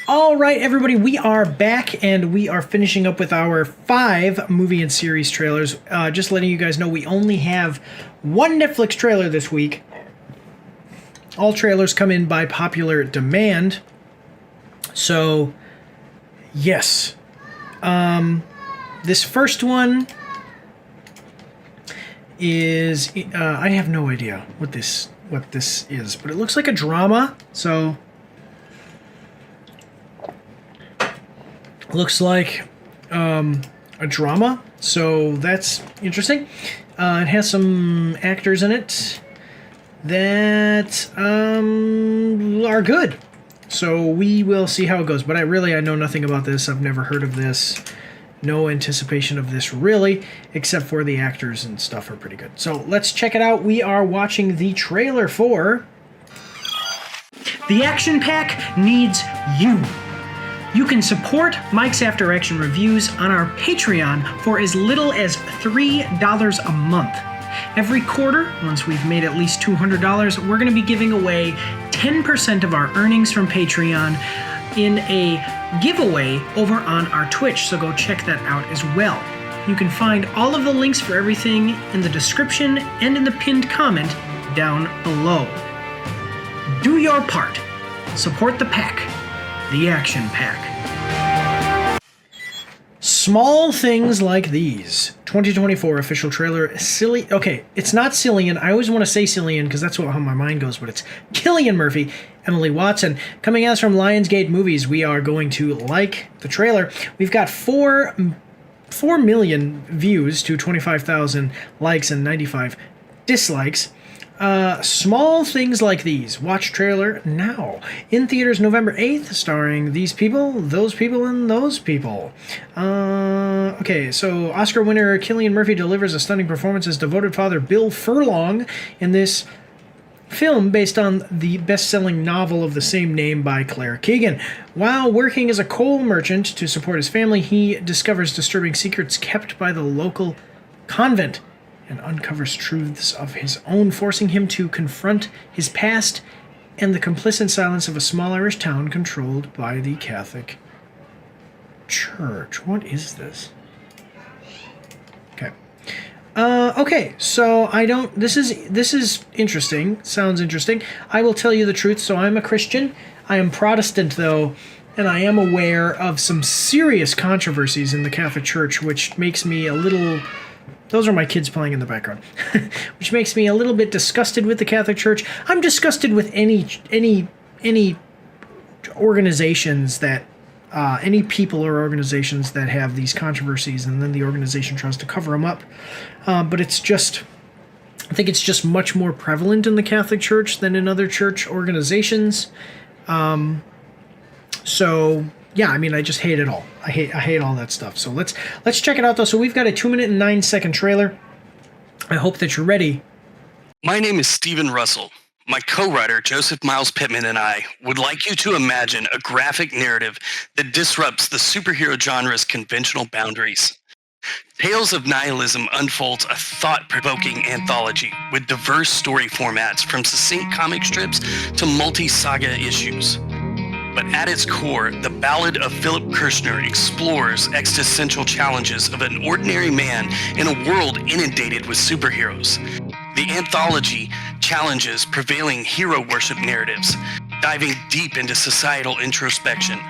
All right, everybody, we are back, and we are finishing up with our 5 movie and series trailers. Just letting you guys know we only have one Netflix trailer this week. All trailers come in by popular demand. So, yes. This first one is... I have no idea what this is, but it looks like a drama, so... Looks like a drama, so that's interesting. It has some actors in it that are good. So we will see how it goes. But I know nothing about this. I've never heard of this. No anticipation of this, really, except for the actors and stuff are pretty good. So let's check it out. We are watching the trailer for... The Action Pack Needs You. You can support Mike's After Action Reviews on our Patreon for as little as $3 a month. Every quarter, once we've made at least $200, we're going to be giving away 10% of our earnings from Patreon in a giveaway over on our Twitch, so go check that out as well. You can find all of the links for everything in the description and in the pinned comment down below. Do your part. Support the pack. The Action Pack. Small things like these. 2024 official trailer. Okay, it's not Cillian. I always want to say Cillian because that's how my mind goes, but it's Cillian Murphy, Emily Watson. Coming at us from Lionsgate Movies. We are going to like the trailer. We've got 4 million views to 25,000 likes and 95 dislikes. Small things like these. Watch trailer now. In theaters November 8th, starring these people, those people, and those people. Okay, so Oscar winner Cillian Murphy delivers a stunning performance as devoted father Bill Furlong in this film based on the best-selling novel of the same name by Claire Keegan. While working as a coal merchant to support his family, he discovers disturbing secrets kept by the local convent and uncovers truths of his own, forcing him to confront his past and the complicit silence of a small Irish town controlled by the Catholic Church. What is this? Okay. Okay, so this is interesting. Sounds interesting. I will tell you the truth. So I'm a Christian. I am Protestant, though, and I am aware of some serious controversies in the Catholic Church, which makes me a little... Those are my kids playing in the background, which makes me a little bit disgusted with the Catholic Church. I'm disgusted with any organizations that, any people or organizations that have these controversies, and then the organization tries to cover them up. But it's just, I think it's just much more prevalent in the Catholic Church than in other church organizations. So yeah, I mean, I just hate it all. I hate all that stuff. So let's check it out, though. So we've got a 2-minute and 9-second trailer. I hope that you're ready. My name is Stephen Russell. My co-writer, Joseph Miles Pittman, and I would like you to imagine a graphic narrative that disrupts the superhero genre's conventional boundaries. Tales of Nihilism unfolds a thought-provoking anthology with diverse story formats, from succinct comic strips to multi-saga issues. But at its core, the Ballad of Philip Kirshner explores existential challenges of an ordinary man in a world inundated with superheroes. The anthology challenges prevailing hero worship narratives, diving deep into societal introspection.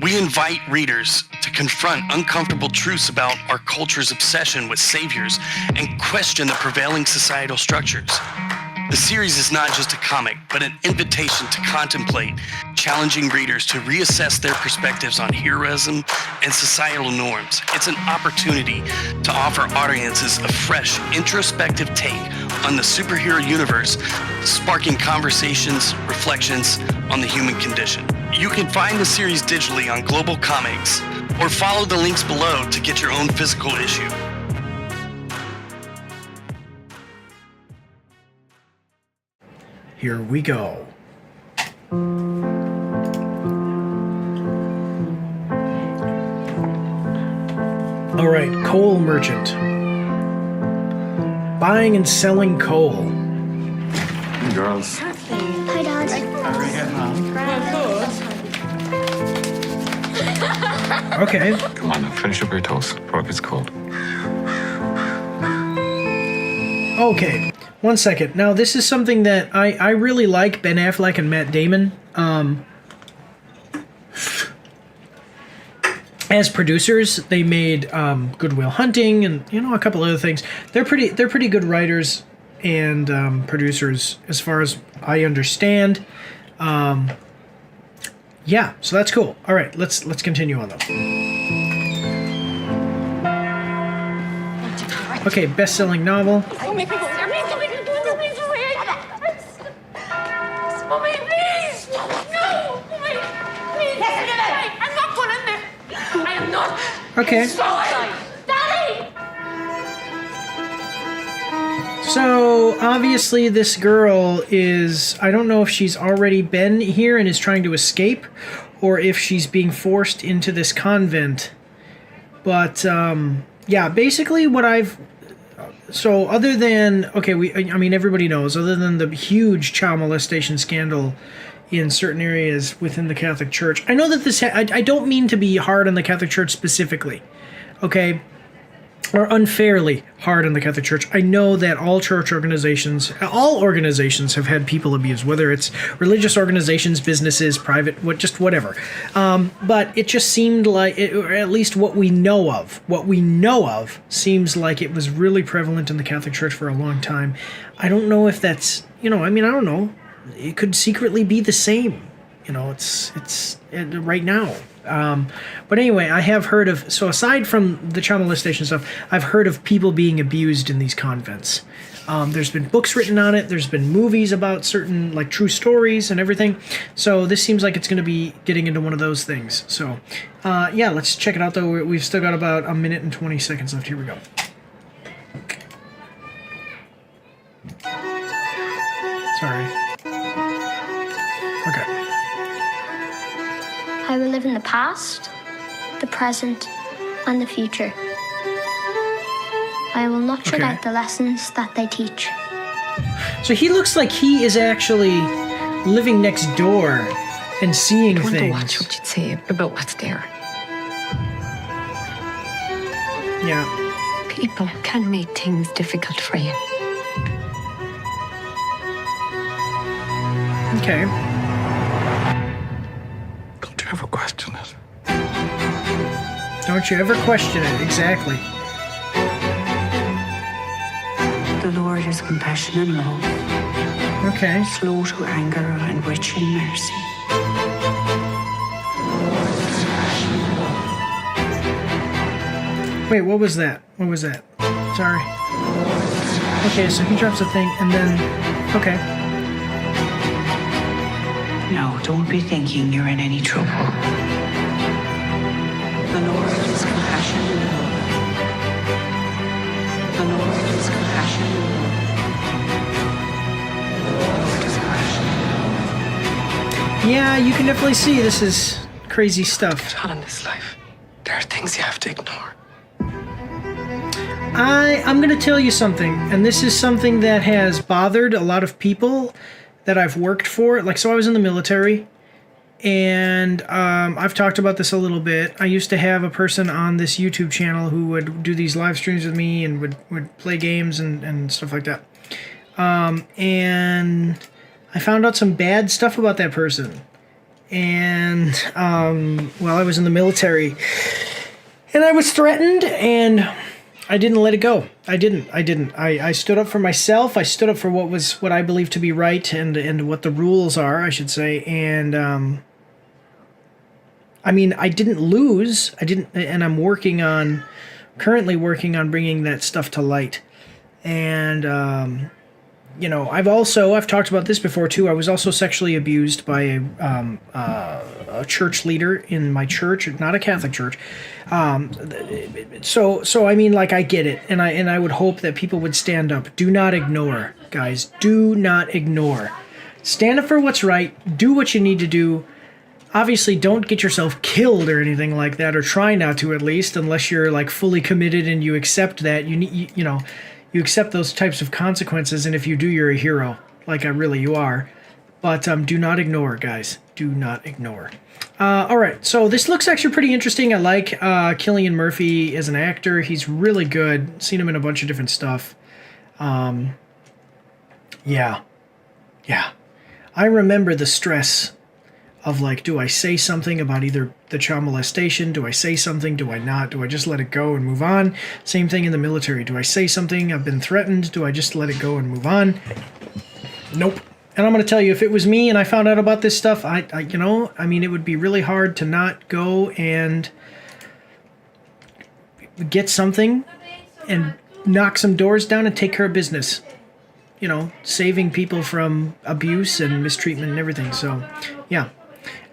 We invite readers to confront uncomfortable truths about our culture's obsession with saviors and question the prevailing societal structures. The series is not just a comic, but an invitation to contemplate, challenging readers to reassess their perspectives on heroism and societal norms. It's an opportunity to offer audiences a fresh, introspective take on the superhero universe, sparking conversations, reflections on the human condition. You can find the series digitally on Global Comics, or follow the links below to get your own physical issue. Here we go. All right, coal merchant. Buying and selling coal. Girls. Hi, Dad. How are you getting on? Okay. Come on now, finish up your toast before it gets cold. Okay. 1 second. Now, this is something that I really like, Ben Affleck and Matt Damon. As producers, they made Good Will Hunting and a couple other things. They're pretty good writers and producers, as far as I understand. Yeah, so that's cool. All right, let's continue on though. Okay, best-selling novel. Mommy, please. Mommy, please. No, Mommy, please. I'm not going in there. I am not. Okay. Daddy. So, obviously, this girl is... I don't know if she's already been here and is trying to escape, or if she's being forced into this convent. But, yeah, basically what I've... So, other than... Okay, everybody knows, other than the huge child molestation scandal in certain areas within the Catholic Church. I know that this... I don't mean to be hard on the Catholic Church specifically, okay? Or unfairly hard on the Catholic Church. I know that all all organizations have had people abused, whether it's religious organizations, businesses, private, whatever. But it just seemed like, or at least what we know of, seems like it was really prevalent in the Catholic Church for a long time. I don't know if that's, I don't know. It could secretly be the same. It's right now. But anyway, I have heard of... So aside from the child molestation stuff, I've heard of people being abused in these convents. There's been books written on it. There's been movies about certain, true stories and everything. So this seems like it's going to be getting into one of those things. So, yeah, let's check it out, though. We've still got about a minute and 20 seconds left. Here we go. Sorry. Okay. I will live in the past, the present, and the future. I will not forget the lessons that they teach. So he looks like he is actually living next door and seeing I wonder things. what you'd say about what's there. Yeah. People can make things difficult for you. Okay. Don't you ever question it? Don't you ever question it. Exactly. The Lord is compassion and love, Okay. slow to anger and rich in mercy. Wait, what was that? What was that? Sorry. Okay, so he drops the thing and then... Okay. No, don't be thinking you're in any trouble. The Lord is compassion and love. The Lord is compassion and love. The Lord is compassion and love. Yeah, you can definitely see this is crazy stuff. Get on in this life. There are things you have to ignore. I'm going to tell you something, and this is something that has bothered a lot of people that I've worked for. So I was in the military, and I've talked about this a little bit. I used to have a person on this YouTube channel who would do these live streams with me and would play games and stuff like that. And I found out some bad stuff about that person. And while I was in the military, and I was threatened, and I didn't let it go. I didn't. I stood up for myself. I stood up for what I believe to be right and what the rules are, I should say. And I didn't lose. And I'm currently working on bringing that stuff to light. And I've talked about this before too. I was also sexually abused by a church leader in my church, not a Catholic church. So I get it, and I would hope that people would stand up. Do not ignore, guys. Do not ignore. Stand up for what's right. Do what you need to do. Obviously, don't get yourself killed or anything like that, or try not to, at least, unless you're fully committed and you accept that. You accept those types of consequences, and if you do, you're a hero, you are. But do not ignore, guys. Do not ignore. All right, so this looks actually pretty interesting. I like Cillian Murphy as an actor. He's really good. Seen him in a bunch of different stuff. Yeah. I remember the stress of like, do I say something about either the child molestation? Do I say something? Do I not? Do I just let it go and move on? Same thing in the military. Do I say something? I've been threatened. Do I just let it go and move on? Nope. And I'm going to tell you, if it was me and I found out about this stuff, I it would be really hard to not go and get something and knock some doors down and take care of business. Saving people from abuse and mistreatment and everything. So, yeah.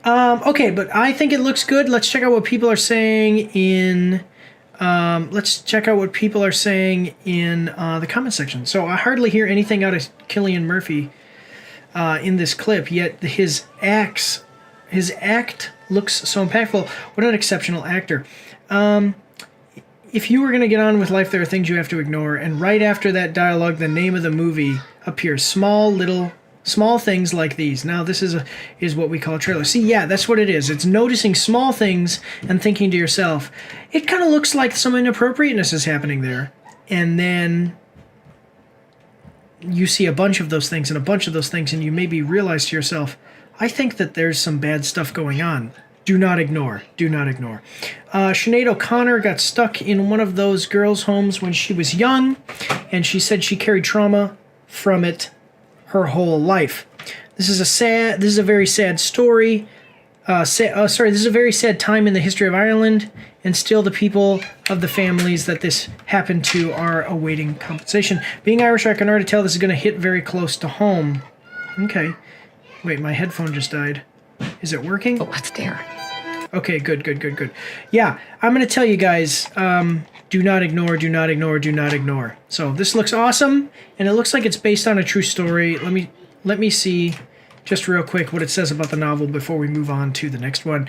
Okay, but I think it looks good. Let's check out what people are saying in... the comment section. So I hardly hear anything out of Cillian Murphy in this clip, yet his act looks so impactful. What an exceptional actor. If you were going to get on with life, there are things you have to ignore. And right after that dialogue, the name of the movie appears. Small things like these. Now, this is what we call a trailer. See, yeah, that's what it is. It's noticing small things and thinking to yourself, it kind of looks like some inappropriateness is happening there. And then you see a bunch of those things and you maybe realize to yourself, I think that there's some bad stuff going on. Do not ignore. Do not ignore. Sinead O'Connor got stuck in one of those girls' homes when she was young, and she said she carried trauma from it her whole life. This is a very sad story. This is a very sad time in the history of Ireland, and still the people of the families that this happened to are awaiting compensation. Being Irish, I can already tell this is going to hit very close to home. Okay. Wait, my headphone just died. Is it working? But what's there? Okay, good. Yeah, I'm going to tell you guys, do not ignore, do not ignore, do not ignore. So this looks awesome, and it looks like it's based on a true story. Let me see just real quick what it says about the novel before we move on to the next one.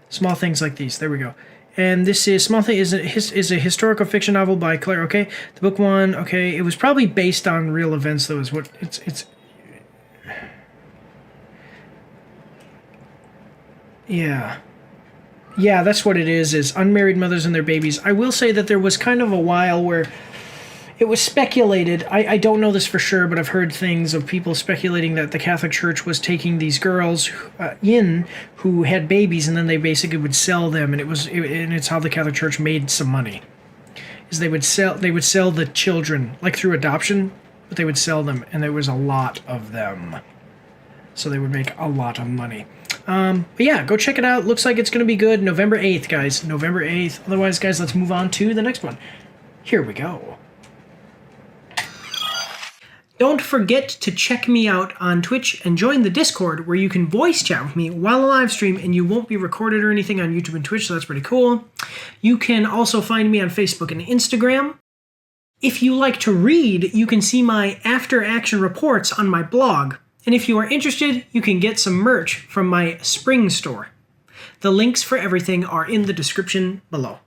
Small Things Like These. There we go. And this is Small Thing is a historical fiction novel by Claire. Okay, the book one. Okay, it was probably based on real events though. Is what it's. Yeah, that's what it is unmarried mothers and their babies. I will say that there was kind of a while where it was speculated, I don't know this for sure, but I've heard things of people speculating that the Catholic Church was taking these girls who had babies, and then they basically would sell them, and it's how the Catholic Church made some money. Is they would sell the children, like through adoption, but they would sell them, and there was a lot of them. So they would make a lot of money. But yeah, go check it out. Looks like it's going to be good. November 8th, guys. November 8th. Otherwise, guys, let's move on to the next one. Here we go. Don't forget to check me out on Twitch and join the Discord where you can voice chat with me while I live stream, and you won't be recorded or anything on YouTube and Twitch, so that's pretty cool. You can also find me on Facebook and Instagram. If you like to read, you can see my after-action reports on my blog. And if you are interested, you can get some merch from my spring store. The links for everything are in the description below.